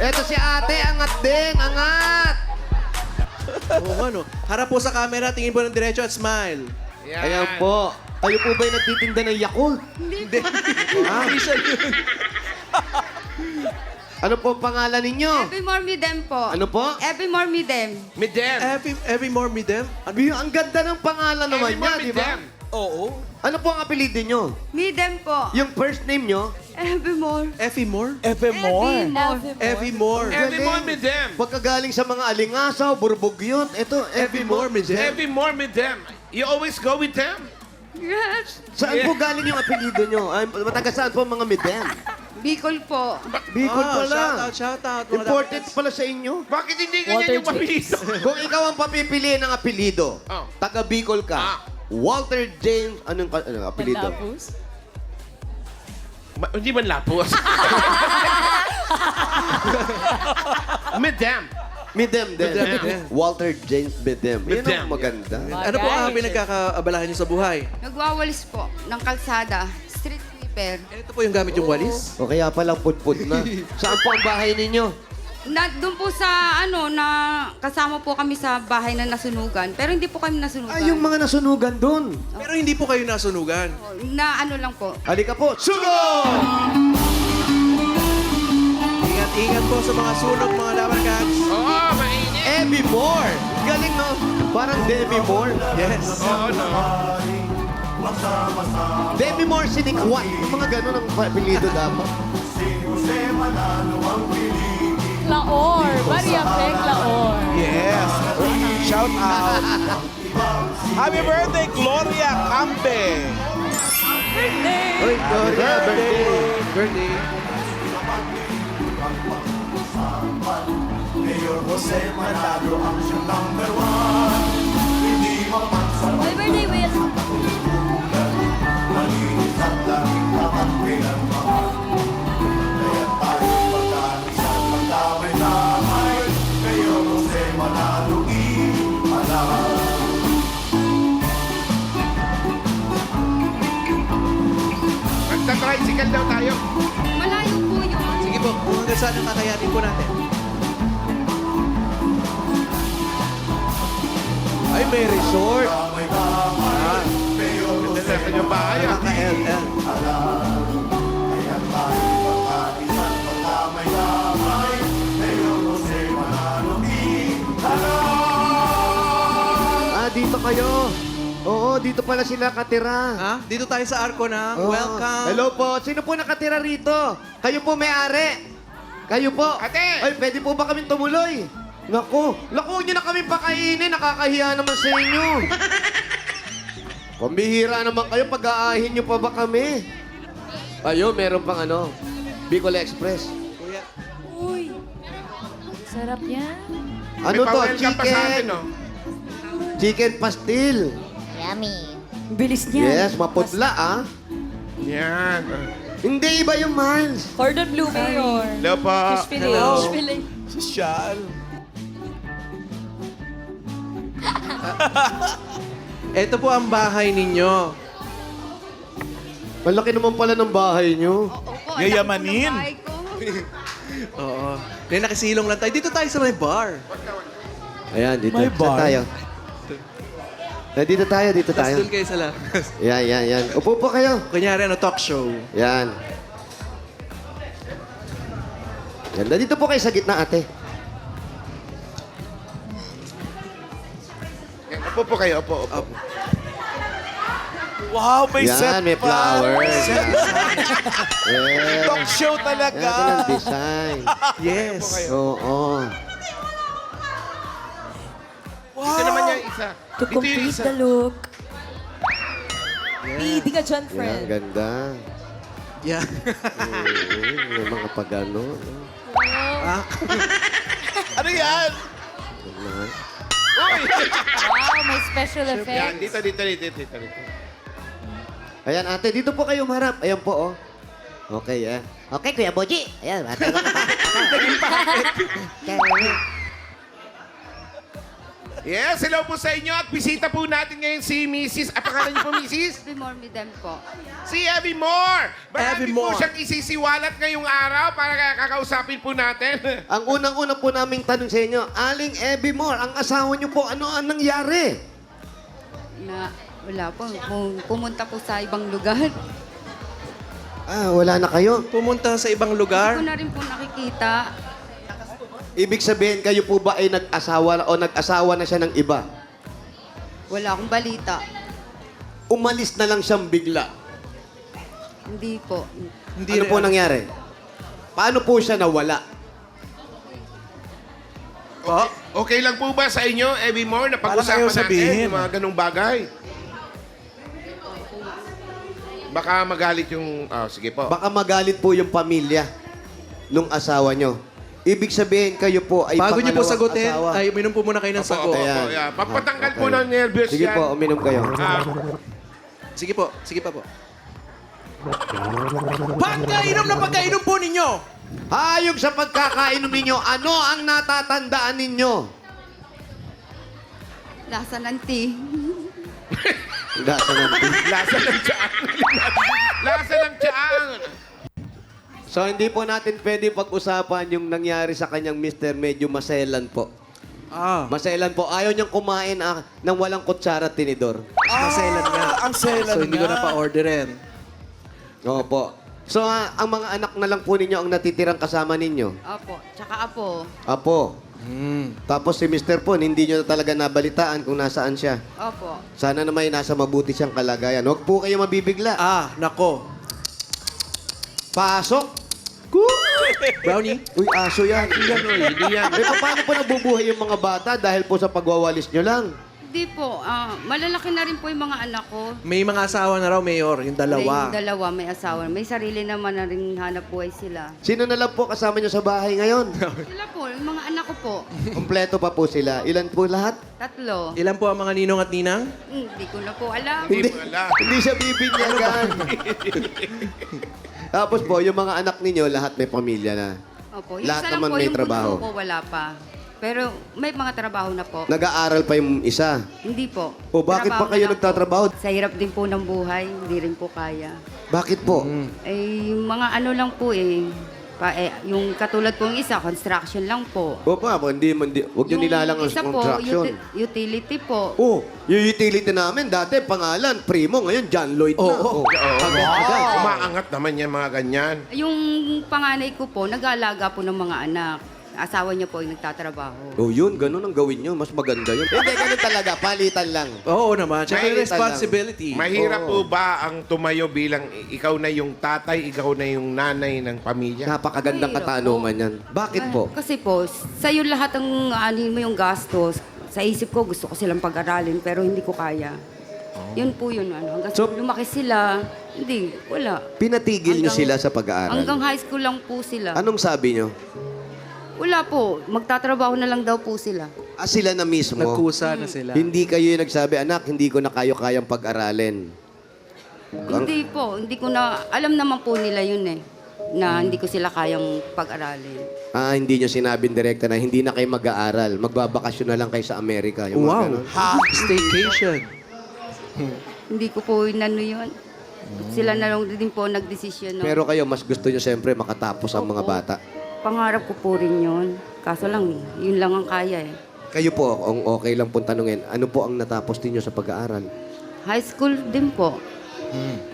Ito si ate, angat din, angat. Oo nga, no? Harap po sa camera, tingin po ng diretso at smile. Ayan po. Kayo po ba'y nagtitinda ng Yakult? Hindi. Official yun. Ano po ang pangalan ninyo? Evermore me them po. Ano po? Evermore me them. Midem. Every more me them. Ang ganda ng pangalan naman niya, di ba? Oo. Ano po ang apelido nyo? Me them po. Yung first name nyo? Evermore. Effie more? Evermore. Effie more. Every more midem. Pagkagaling sa mga alingasaw, burbugyot, ito, Effie more me them. Every more midem. You always go with them. Yes. Saan po galing yung apelido nyo? Ay, mataga saan po ang mga midem? Bicol po. Bicol pala. Shout out. Mga Important dapat- pala sa inyo. Bakit hindi ganyan yung mabilis? Kung ikaw ang papipiliin ng apelido, Oh. taga Bicol ka, Ah. Walter James, anong apelido? Malapos? Hindi man lapos. Midem. Midem din. Midem. Walter James Midem. Yan Midem. ang maganda. Ano po ang pinagkakaabalahan niyo sa buhay? Nagwawalis po ng kalsada. Street sweeper. Ito po yung gamit yung walis? O kaya palang putput na. Saan po ang bahay ninyo? Doon po sa na kasama po kami sa bahay na nasunugan. Pero hindi po kami nasunugan. Ay, yung mga nasunugan doon. Pero hindi po kayo nasunugan. Na lang po. Halika po. Sunog! Ingat po sa mga sunog, mga laban cats. Oo, mainit. Evie Moore. Galing, no? Parang Demi Moore. Yes. Oo, no. Demi Moore, sinikwan. Yung mga ganun ang apelido dapat. Laor. Maria Peg Laor. Yes. Shout out. Happy birthday, Gloria Campe. Oy, Gloria, birthday. Birthday. Happy birthday, Will. Magta-tricycle daw tayo. Malayo po yun. Sige po, kung hanggang saan ang kakayanin po natin. Ay, may resort. Ganda na kanyang bahay. ah. Naka-LL. Dito kayo. Oo, dito pala sila katira. Ha? Dito tayo sa Arco na. Oo. Welcome. Hello po. Sino po nakatira rito? Kayo po may-ari. Kayo po. Ate! Ay, pwede po ba kami tumuloy? Naku, nyo na kami pakainin. Nakakahiya naman sa inyo. Pambihira naman kayo. Pag-aahin nyo pa ba kami? Ayun, meron pang Bicol Express. Kuya. Uy. Sarap yan. Ano to? pa-welcome pa sa atin, Chicken. no? Chicken pastil. Yummy. Bilis niya. Yes, maputla ah. Yan. Hindi iba yung Miles. Cordon bleu mayor. Hello po. Fish fillet. Hello. Fish fillet. Sosyal. Ito po ang bahay ninyo. Malaki naman pala ng bahay nyo. Opo, Yayamanin. anak po ng bahay ko. Oo. Then nakasilong lang tayo. Dito tayo sa may bar. Ayan, dito. May Saan bar? tayo? Dito tayo, dito Tapos tayo. doon kayo sa labas. Yan. Upo po kayo. Kunyari, talk show. Yan. Ganda. Dito po kayo sa gitna, ate. Yan, Opo po kayo. Opo. Wow, may set Yan, may pa. flowers. Talk Yes. show Yan, talaga. ito ng design. Yes. Oo. Ito naman yung isa. To Dito yung complete isa. the look. Pidi ka dyan, Yan, friend. ganda. Yeah. May mga pagano. Ah, Ano yan? Uy! Wow, may special Yan, effect. dito. Ayan, ate, dito po kayo marap. Ayan po, oh. Okay, yan. Okay, Kuya Boji. Ayan, bata ko na pa. Yes, hello po sa inyo at bisita po natin ngayon si Mrs. Pangalan niyo po, Mrs.? Bimor me them po. Si Evie Moore. Marami Evie po Moore. siyang isisiwalat ngayong araw para kakausapin po natin. Ang unang-una po naming tanong sa inyo, Aling Evie Moore, ang asawa niyo po, ano ang nangyari? Na, wala po. Pumunta po sa ibang lugar. Ah, wala na kayo. Pumunta sa ibang Hindi lugar. ko na rin po nakikita. Ibig sabihin, kayo po ba ay nag-asawa o nag-asawa na siya ng iba? Wala akong balita. Umalis na lang siyang bigla. Hindi po. Hindi Ano rin- po nangyari? Paano po siya nawala? Po? Okay lang po ba sa inyo, Evie Moore, na Parang pag-usapan ayaw natin sabihin. yung mga ganong bagay? Baka magalit yung... sige po. Baka magalit po yung pamilya nung asawa nyo. Ibig sabihin, kayo po ay Bago niyo po pangalawang sagutin, asawa. ay uminom po muna kayo ng Opo, sagot. opo, Ayan. yeah. Papatanggal po Okay. ng nervous Sige yan. po, uminom kayo. Ah, Sige po, sige pa po. Pagkainom na pagkainom po ninyo! Hayog sa pagkakainom ninyo, ano ang natatandaan ninyo? Lasa ng tea. Lasa ng tea. lasa ng tiyaan. Lasa ng tiyaan. So, hindi po natin pwede pag-usapan yung nangyari sa kanyang mister. Medyo maselan po. Ah, Maselan po. Ayaw niyang kumain ng walang kutsara at tinidor. maselan nga. Ang selan So, hindi ko nga. na pa-orderin. Opo. So, ang mga anak na lang po ninyo ang natitirang kasama ninyo. Opo. Tsaka apo. Apo. Hmm. Tapos si Mr. Po, hindi nyo na talaga nabalitaan kung nasaan siya. Opo. Sana naman nasa mabuti siyang kalagayan. Huwag po kayo mabibigla. Ah, nako. Pasok! Brownie? Uy, aso yan. Hindi yan. Eh, paano po nabubuhay yung mga bata dahil po sa pagwawalis nyo lang? Hindi po. Malalaki na rin po yung mga anak ko. May mga asawa na raw, Mayor. Yung dalawa. May dalawa, may asawa. May sarili naman na rin hanap buhay sila. Sino na lang po kasama nyo sa bahay ngayon? Sila po, yung mga anak ko po. Kompleto pa po sila. Ilan po lahat? 3. Ilan po ang mga ninong at ninang? Hindi ko na po alam. Hindi mo alam. Hindi siya bibinyagan. Tapos po, yung mga anak ninyo, lahat may pamilya na. Opo. Yung Lahat isa lang naman po, may yung trabaho. bunso ko, wala pa. Pero may mga trabaho na po. Nag-aaral pa yung isa. Hindi po. O bakit pa Trabaho kayo na lang nagtatrabaho? po. Sa hirap din po ng buhay, hindi rin po kaya. Bakit po? Eh, yung mga ano lang po yung katulad po yung isa, construction lang po. O pa, hindi, huwag nyo nilalang ang isa po, construction. utility po. Oh, yung utility namin, dati pangalan, Primo, ngayon John Lloyd na. Oo. Oh. Umaangat naman yan mga ganyan. Yung panganay ko po, nag-aalaga po ng mga anak. Asawa niya po yung nagtatrabaho. Oh, yun, ganun ang gawin nyo. Mas maganda yun. Hindi, ganun talaga. Palitan lang. Oo naman. Siyempre, May responsibility. Mahirap po ba ang tumayo bilang ikaw na yung tatay, ikaw na yung nanay ng pamilya? Napakagandang Mahirap katanungan yan. Bakit po? Kasi po, sa'yo lahat ang anin mo yung gastos. Sa isip ko, gusto ko silang pag-aralin, pero hindi ko kaya. Yun po yun. Hanggang So- lumaki sila, hindi, wala. Pinatigil nyo sila sa pag-aaral. Hanggang high school lang po sila. Anong sabi nyo? Wala po. Magtatrabaho na lang daw po sila. Sila na mismo. Nagkusa na sila. Hindi kayo yung nagsabi, anak, hindi ko na kayo kayang pag-aralin. Hindi po. Hindi ko na... Alam naman po nila yun eh. Na hindi ko sila kayang pag-aralin. Hindi nyo sinabing direkta na hindi na kayo mag-aaral. Magbabakasyon na lang kayo sa Amerika. Yung mga Wow. ganun. Staycation. Hindi ko po inano yun. Sila na lang din po nagdesisyon. No? Pero kayo, mas gusto nyo siyempre makatapos ang mga Opo. bata. Pangarap ko po rin yun. Kaso lang, yun lang ang kaya eh. Kayo po, kung okay lang pong tanungin, ano po ang natapos ninyo sa pag-aaral? High school din po.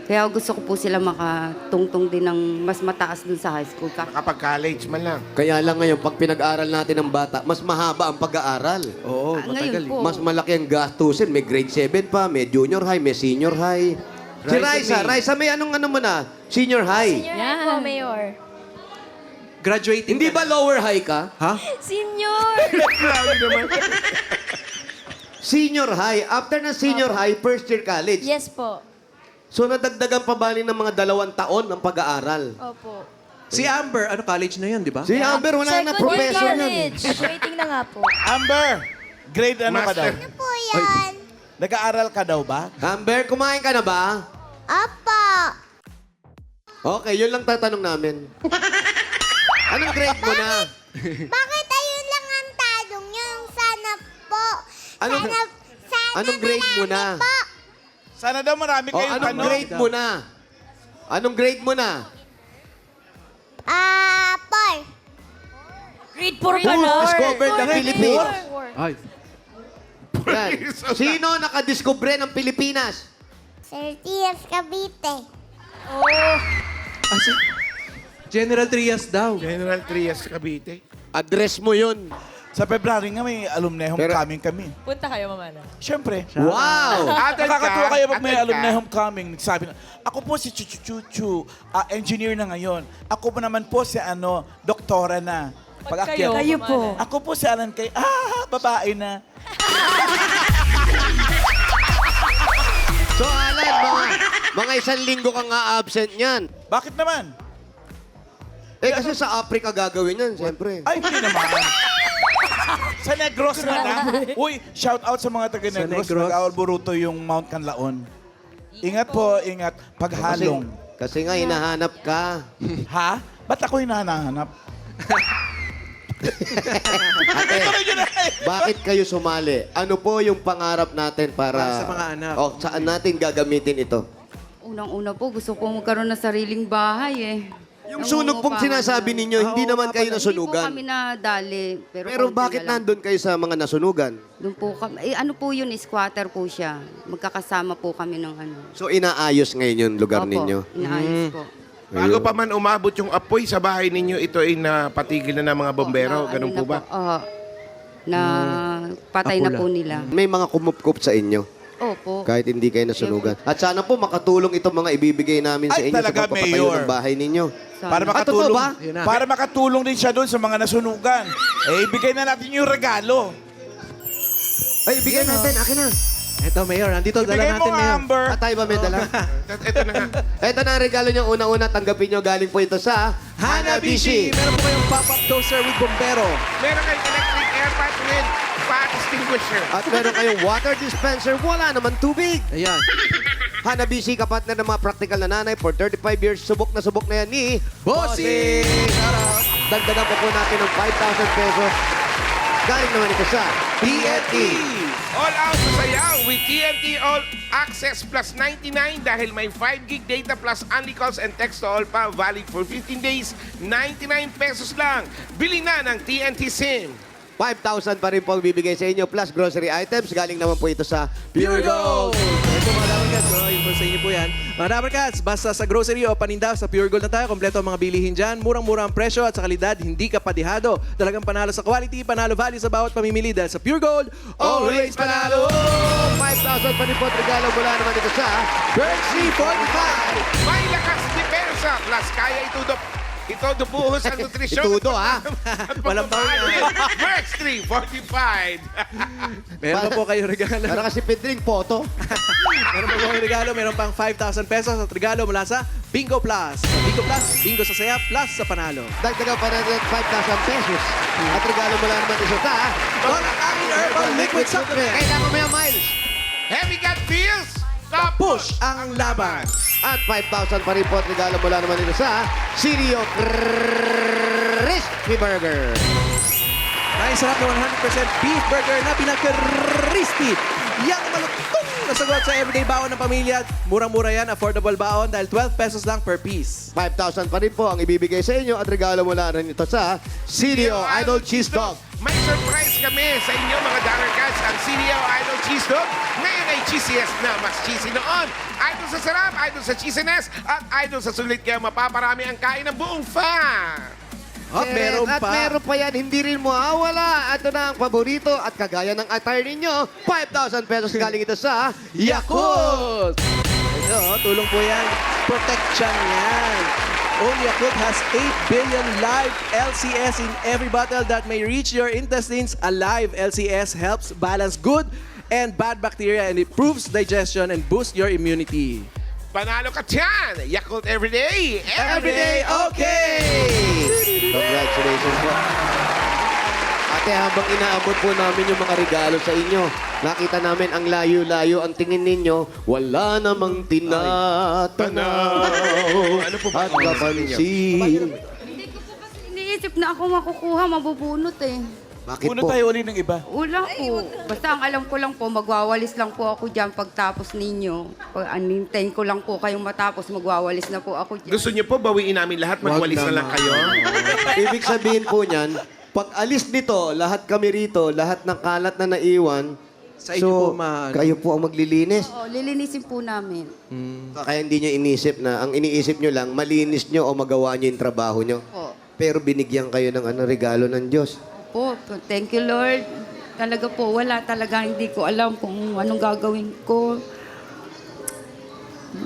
Kaya gusto ko po sila makatungtong din ng mas mataas dun sa high school. Kapag college man lang. Kaya lang ngayon, pag pinag-aral natin ng bata, mas mahaba ang pag-aaral. Oo, Ngayon matagal. po. Mas malaki ang gastusin. May grade 7 pa, may junior high, may senior high. Si Raisa, may anong ano mo na? Senior high. Senior po, Mayor. Graduating Hindi ka ba lower high ka? Ha? Senior! Senior high. After ng senior high, first year college. Yes po. So nadagdagan pa bali ng mga 2 taon ng pag-aaral. Opo. Si Amber, ano college na yun, di ba? Si Amber, wala na, Second year professor na. college. Waiting na nga po. Amber, grade ano ka daw? Master. Po yan. Nag-aaral ka daw ba? Amber, kumain ka na ba? Apa. Okay, yun lang tatanong namin. Anong grade mo na? Bakit ayun lang ang tanong niyo? Sana po. Anong grade mo na? Sana daw marami O, kayong anong tanong. grade mo na? Anong grade mo na? 4. Grade 4 Who discovered the Philippines? Ay. Yan. Sino nakadiskubre ng Pilipinas? Sir T.S. Cavite. General Trias daw. General Trias Cavite. Address mo yun. Sa February nga may alumni Pero- homecoming kami. Punta kayo mamana. Siyempre. Wow! Attend Nakakatuwa kayo pag may attend alumni ka. homecoming. Nagsabi na, ako po si Chuchu, engineer na ngayon. Ako po naman po si doktora na. Pag-akyat. Kayo po. Ako po si Alan Kay, babae na. So, Alan, mga isang linggo kang absent niyan. Bakit naman? Eh, kasi sa Africa gagawin yan, siyempre. Ay, hindi naman. Sa Negros na lang. Uy, shout out sa mga taga Sa Negros. Negros. Nag-aulburuto yung Mount Canlaon. Ingat po, ingat. Paghalong. Kasi nga, hinahanap ka. Ha? Ba't ako hinahanap? Ate, bakit kayo sumali? Ano po yung pangarap natin para... Para sa mga anak. O, saan natin gagamitin ito? Unang-una po, gusto ko magkaroon ng sariling bahay eh. Yung sunog pong sinasabi ninyo, hindi naman kayo Hindi po nasunugan. kami nadali. Pero konti bakit na lang. nandun kayo sa mga nasunugan? Doon po kami. Eh, ano po yun? Squatter po siya. Magkakasama po kami ng ano. So, inaayos ngayon yung lugar Opo, ninyo? inaayos po. Bago pa man umabot yung apoy sa bahay ninyo, ito ay napatigil na ng mga bombero. Na, Ganun ano po na ba? Oo. Na patay na Apula. po nila. May mga kumupkup sa inyo, Opo. kahit hindi kayo nasunugan. At sana po makatulong itong mga ibibigay namin sa Ay, inyo sa talaga, pagpapatayo Mayor. ng bahay ninyo. Sana. Para totoo makatulong, ba? Yun na. para makatulong din siya doon sa mga nasunugan. Eh, ibigay na natin yung regalo. Ay, bigyan natin. Akin na. Eto, Mayor. Nandito, dala Ibigay mo, natin, Mayor. Amber. At tayo ba may dala? Ito na nga. Ito na ang regalo niyo. Una-una, tanggapin niyo. Galing po ito sa Hanabishi! Meron po kayong pop-up toaster with bombero. Meron kayong electric air pipe with fire extinguisher. At meron kayong water dispenser. Wala naman tubig. Ayan. Hanabishi, kapatner ng mga practical na nanay for 35 years. Subok na yan ni Bossing! Dagdagan po natin ng 5,000 pesos. Galing naman ito sa TNT. All out sa sayaw with TNT All Access plus 99 dahil may 5 gig data plus only calls and text to all pa valid for 15 days, 99 pesos lang. Bili na ng TNT SIM. 5,000 pa rin po ang bibigay sa inyo plus grocery items. Galing naman po ito sa Pure Gold! Ito mga Dabarkats, yun po sa inyo po yan. Mga Dabarkats, basta sa grocery o paninda, sa Pure Gold na tayo, kompleto ang mga bilihin dyan. Murang-murang ang presyo at sa kalidad, hindi ka padihado. Talagang panalo sa quality, panalo value sa bawat pamimili dahil sa Pure Gold, always panalo! 5,000 pa rin po at regalo mula naman ito sa Berkshire 45! May lakas depensa plus kaya ito dubuhos ang nutrisyon. Itudo, ha? Walang bawal. Works 345. Meron pa po kayo regalo. Para kasi Pedring, photo. Meron pa po kayo regalo. Meron pang 5,000 pesos at regalo mula sa Bingo Plus. Sa Bingo Plus, bingo sa saya, plus sa panalo. Dagdagan pa natin 5,000 pesos. At regalo mula naman ito sa Mga Kami Herbal Liquid Supplement. Kailangan mo yung miles. Heavy gut feels. Top Push ang laban. At 5,000 pa rin po at regalo mula naman ito sa Sirio Crispy Burger. Ay, sarap na 100% beef burger na pinaka-crispy. Yang malutong na sagot sa everyday baon ng pamilya. Murang-mura yan, affordable baon dahil 12 pesos lang per piece. 5,000 pa rin po ang ibibigay sa inyo at regalo mula rin ito sa Sirio Idol Cheese Dog. May surprise kami sa inyo mga Dabarkats. Ang CDO Idol Cheese Dog ngayon ay cheesiest na mas cheesy noon. Idol sa sarap, idol sa cheesiness, at idol sa sulit kaya mapaparami ang kain ng buong fan. At meron At pa. meron pa yan, hindi rin mawawala. Ito na ang paborito at kagaya ng attire ninyo, 5,000 pesos galing ito sa Yakult! Ito, tulong po yan. Protection yan. Only Yakult has 8 billion live LCS in every bottle that may reach your intestines. A live LCS helps balance good and bad bacteria and improves digestion and boosts your immunity. Panalo ka dyan! Yakult Everyday! Everyday okay! Congratulations po. Ate, habang inaabot po namin yung mga regalo sa inyo, nakita namin ang layo-layo ang tingin ninyo, wala namang tinatanaw Ano po ba at ang kapansin. Hindi ko po kasi iniisip na ako makukuha, mabubunot eh. Bakit Puno po? tayo uli ng iba. Wala po. Basta ang alam ko lang po, magwawalis lang po ako dyan pagtapos ninyo. Anintayin ko lang po kayong matapos, magwawalis na po ako dyan. Gusto niyo po bawiin namin lahat, magwalis na lang kayo? Ibig sabihin po niyan, pag alis nito, lahat kami rito, lahat ng kalat na naiwan, Sa inyo po, kayo po ang maglilinis. Oo, lilinisin po namin. Kaya hindi nyo inisip na, ang iniisip nyo lang, malinis nyo o magawa nyo yung trabaho nyo. Po. Pero binigyan kayo ng regalo ng Diyos. Po, thank you Lord. Talaga po, wala talaga, hindi ko alam kung anong gagawin ko.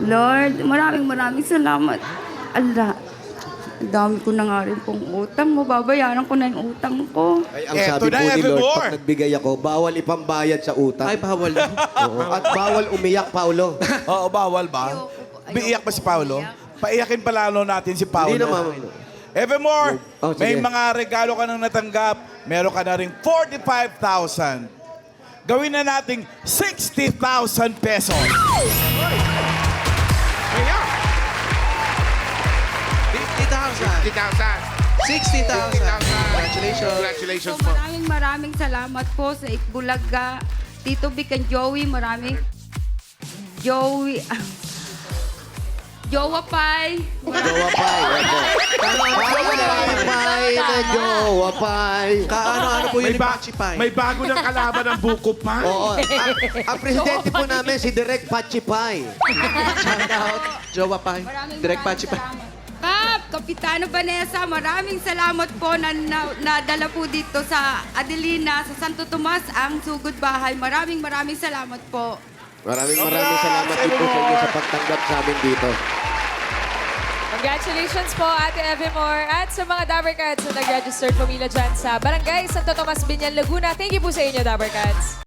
Lord, maraming salamat. Allah, ang dami ko na nga rin pong utang. Mababayaran ko na yung utang ko. Ay, ang Eto sabi na, po ni Lord, evermore. pag nagbigay ako, bawal ipambayad sa utang. Ay, bawal. Oo. At bawal umiyak, Paulo. Oo, bawal ba? Ayoko po. Biiyak ba si Paolo? Paiyakin palalo natin si Paolo. Hindi naman. Evermore, Oh, sige. may mga regalo ka nang natanggap. Meron ka na rin 45,000. Gawin na nating 60,000 pesos. Kaya, 50,000. 50,000. 60,000. Congratulations. Congratulations So, po. maraming salamat po sa Itbulaga, Tito Vic and Joey. Jowa Pai. Jowa Pai. Pai na Jowa Pai. Kaano-ano po yun ni Pachi Pai? May bago ng kalaban ng buko pa. Oo. Ang presidente po namin, si Direk Pachi Pai. Shout out. Jowa Pai. Direct Pachi Pai. salamat. Kap, Kapitano Vanessa, maraming salamat po na nadala po dito sa Adelina, sa Santo Tomas, ang sugod bahay. Maraming salamat po. Maraming salamat din po sa inyo sa pagtanggap sa amin dito. Congratulations po, Ate Evimore. At sa mga Dabber Cats na nag-register pumila dyan sa Barangay Santo Tomas, Binyan, Laguna. Thank you po sa inyo, Dabber Cats.